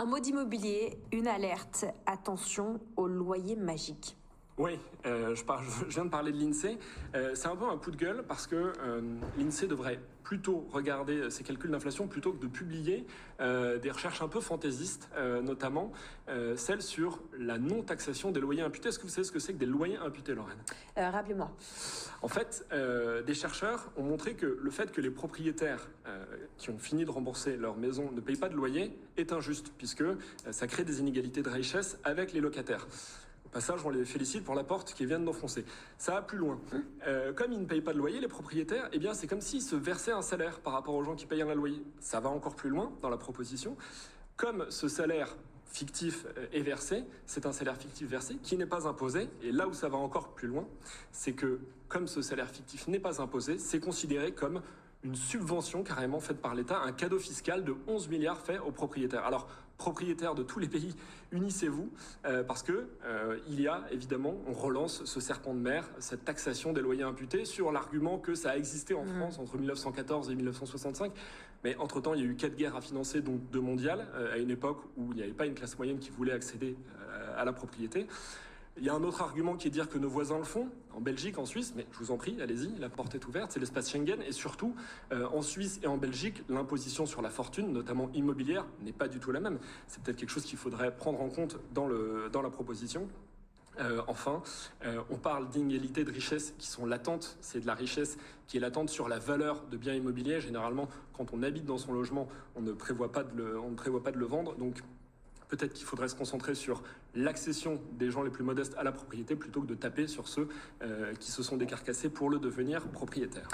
Un mot d'immobilier, une alerte. Attention au loyer magique. Oui, je viens de parler de l'INSEE. C'est un peu un coup de gueule parce que l'INSEE devrait plutôt regarder ses calculs d'inflation plutôt que de publier des recherches un peu fantaisistes, notamment celles sur la non-taxation des loyers imputés. Est-ce que vous savez ce que c'est que des loyers imputés, Lorraine? Rappelez-moi. En fait, des chercheurs ont montré que le fait que les propriétaires qui ont fini de rembourser leur maison ne payent pas de loyer est injuste, puisque ça crée des inégalités de richesse avec les locataires. Au passage, on les félicite pour la porte qu'ils viennent d'enfoncer. Ça va plus loin. Comme ils ne payent pas de loyer, les propriétaires, eh bien, c'est comme s'ils se versaient un salaire par rapport aux gens qui payent un loyer. Ça va encore plus loin dans la proposition. Comme ce salaire fictif est versé, c'est un salaire fictif versé qui n'est pas imposé. Et là où ça va encore plus loin, c'est que comme ce salaire fictif n'est pas imposé, c'est considéré comme une subvention carrément faite par l'État, un cadeau fiscal de 11 milliards fait aux propriétaires. Alors, propriétaires de tous les pays, unissez-vous, parce que il y a évidemment, on relance ce serpent de mer, cette taxation des loyers imputés, sur l'argument que ça a existé en France entre 1914 et 1965. Mais entre-temps, il y a eu 4 guerres à financer, donc 2 mondiales, à une époque où il n'y avait pas une classe moyenne qui voulait accéder à la propriété. Il y a un autre argument qui est de dire que nos voisins le font, en Belgique, en Suisse, mais je vous en prie, allez-y, la porte est ouverte, c'est l'espace Schengen, et surtout, en Suisse et en Belgique, l'imposition sur la fortune, notamment immobilière, n'est pas du tout la même. C'est peut-être quelque chose qu'il faudrait prendre en compte dans la proposition. Enfin, on parle d'inégalités de richesse qui sont latentes. C'est de la richesse qui est latente sur la valeur de biens immobiliers. Généralement, quand on habite dans son logement, on ne prévoit pas de le vendre. Donc, peut-être qu'il faudrait se concentrer sur l'accession des gens les plus modestes à la propriété plutôt que de taper sur ceux qui se sont décarcassés pour le devenir propriétaire.